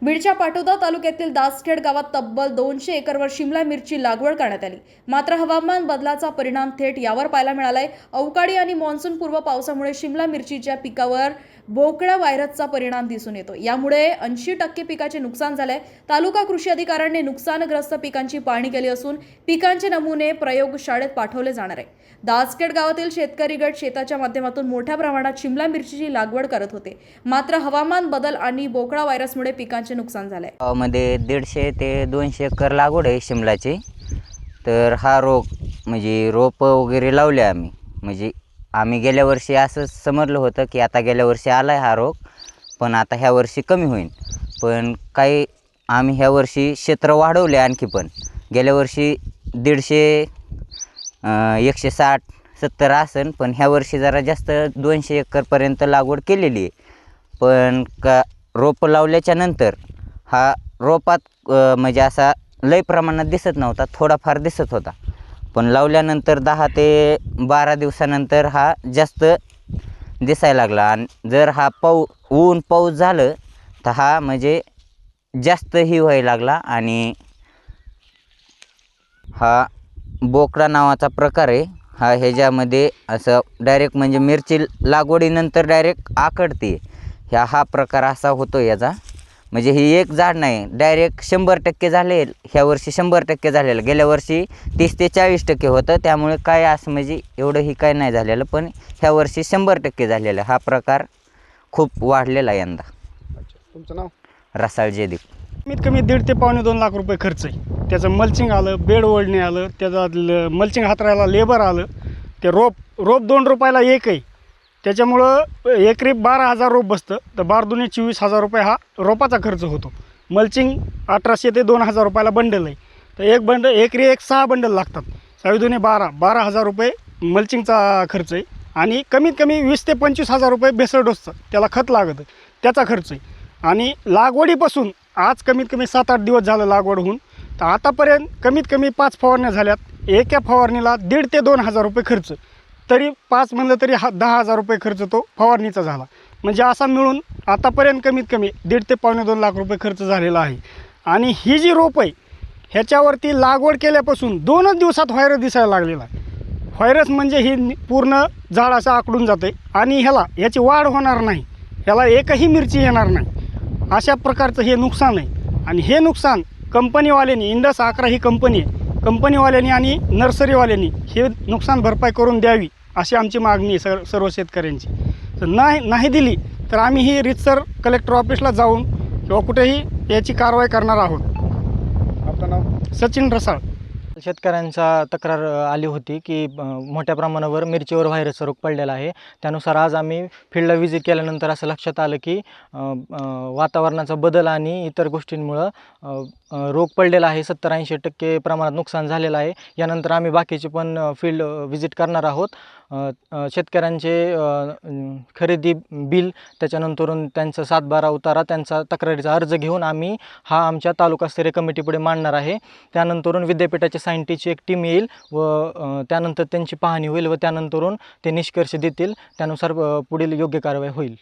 बीडच्या पाटोदा तालुक्यातील दासखेड गावात तब्बल 200 एकरवर शिमला मिरची लागवड करण्यात आली। मात्र हवामान बदलाचा परिणाम थेट यावर पाहायला मिळालाय। अवकाळी आणि मान्सून पूर्व पावसामुळे शिमला मिरचीच्या पिकावर बोकळा व्हायरसचा परिणाम दिसून येतो। यामुळे 80% पिकाचे नुकसान झाले। तालुका कृषी अधिकाऱ्यांनी नुकसानग्रस्त पिकांची पाहणी केली असून पिकांचे नमुने प्रयोगशाळेत पाठवले जाणार आहे। दासखेड गावातील शेतकरी गट शेताच्या माध्यमातून मोठ्या प्रमाणात शिमला मिरचीची लागवड करत होते। मात्र हवामान बदल आणि बोकळा व्हायरसमुळे पिकांचे नुकसान झाले। गावामध्ये 150 ते 200 एकर लागवड आहे शिमलाची। तर हा रोग म्हणजे रोप वगैरे लावले आम्ही गेल्या वर्षी असं समजलं होतं की आता गेल्या वर्षी आलाय हा रोग, पण आता ह्या वर्षी कमी होईल। पण काही आम्ही ह्या वर्षी क्षेत्र वाढवले आणखी, पण गेल्या वर्षी 150 160-70 असेल, पण ह्या वर्षी जरा जास्त 200 एकरपर्यंत लागवड केलेली आहे। पण रोप लावल्याच्या नंतर हा रोपात म्हणजे असा लय प्रमाणात दिसत नव्हता, थोडाफार दिसत होता। पण लावल्यानंतर 10 ते 12 दिवसानंतर हा जास्त दिसायला लागला। आणि जर हा ऊन पाऊस झालं तर हा म्हणजे जास्त ही व्हायला लागला। आणि हा बोकडा नावाचा प्रकार आहे। हा ह्याच्यामध्ये असं डायरेक्ट म्हणजे मिरची लागवडीनंतर डायरेक्ट आकडते, हा प्रकार असा होतो याचा। म्हणजे ही एक झाड नाही, डायरेक्ट 100% झाले। ह्या वर्षी 100% झालेलं, गेल्या वर्षी 30 ते 40% होतं। त्यामुळे काय असं म्हणजे एवढंही काय नाही झालेलं, पण ह्या वर्षी 100% झालेलं। हा प्रकार खूप वाढलेला यंदा। तुमचं नाव? रसाळ जयदीप। कमीत कमी 1.5 ते पावणे 2 लाख रुपये खर्च आहे। त्याचं मल्चिंग आलं, बेड ओढणे आलं, त्याचा मल्चिंग हातरायला लेबर आलं, ते रोप 2 रुपयाला एक आहे। त्याच्यामुळं एकरी 12,000 रोप बसतं, तर 12 दुणे 24,000 रुपये हा रोपाचा खर्च होतो। मल्चिंग 1800 ते 2,000 रुपयाला बंडल आहे, तर एक बंडल एकरी 6 बंडल लागतात। 6 दुणे 12,000 रुपये मल्चिंगचा खर्च आहे। आणि कमीत कमी 20 ते 25,000 रुपये बेसळ डोसचं त्याला खत लागतं, त्याचा खर्च आहे। आणि लागवडीपासून आज कमीत कमी 7-8 दिवस झालं लागवड होऊन, तर आतापर्यंत कमीत कमी 5 फवारण्या झाल्यात। एका फवारणीला 1,500 ते 2,000 रुपये खर्च, तरी 5 म्हणलं तरी 10,000 रुपये खर्च तो फवारणीचा झाला। म्हणजे असा मिळून आतापर्यंत कमीत कमी 1.5 ते पावणे 2 लाख रुपये खर्च झालेला आहे। आणि ही जी रोप आहे ह्याच्यावरती लागवड केल्यापासून 2च दिवसात व्हायरस दिसायला लागलेला आहे। व्हायरस म्हणजे ही पूर्ण झाड असं आकडून जाते आणि ह्याची वाढ होणार नाही, ह्याला एकही मिरची येणार नाही, अशा प्रकारचं हे नुकसान आहे। आणि हे नुकसान कंपनीवाल्यांनी, इंडस 11 ही कंपनी आहे, कंपनीवाल्यांनी आणि नर्सरीवाल्यांनी हे नुकसान भरपाई करून द्यावी अशी आमची मागणी आहे सर्व शेतकऱ्यांची। तर नाही दिली तर आम्ही ही रीतसर कलेक्टर ऑफिसला जाऊन किंवा कुठेही याची कारवाई करणार आहोत। आपलं नाव? सचिन रसाळ। शेतकऱ्यांचा तक्रार आली होती की मोठ्या प्रमाणावर मिरचीवर व्हायरसचा रोग पडलेला आहे। त्यानुसार आज आम्ही फील्डला व्हिजिट केल्यानंतर असं लक्षात आलं की वातावरणाचा बदल आणि इतर गोष्टींमुळं रोग पडलेला आहे। 70-80% प्रमाणात नुकसान झालेलं आहे। यानंतर आम्ही बाकीचे पण फील्ड व्हिजिट करणार आहोत। शेतकऱ्यांचे खरेदी बिल, त्याच्यानंतरून त्यांचा 7/12 उतारा, त्यांचा तक्रारीचा अर्ज घेऊन आम्ही हा आमच्या तालुकास्तरीय कमिटीपुढे मांडणार आहे। त्यानंतरून विद्यापीठाच्या सायंटिस्टची एक टीम येईल व त्यानंतर त्यांची पाहणी होईल व त्यानंतरून ते निष्कर्ष देतील, त्यानुसार पुढील योग्य कारवाई होईल।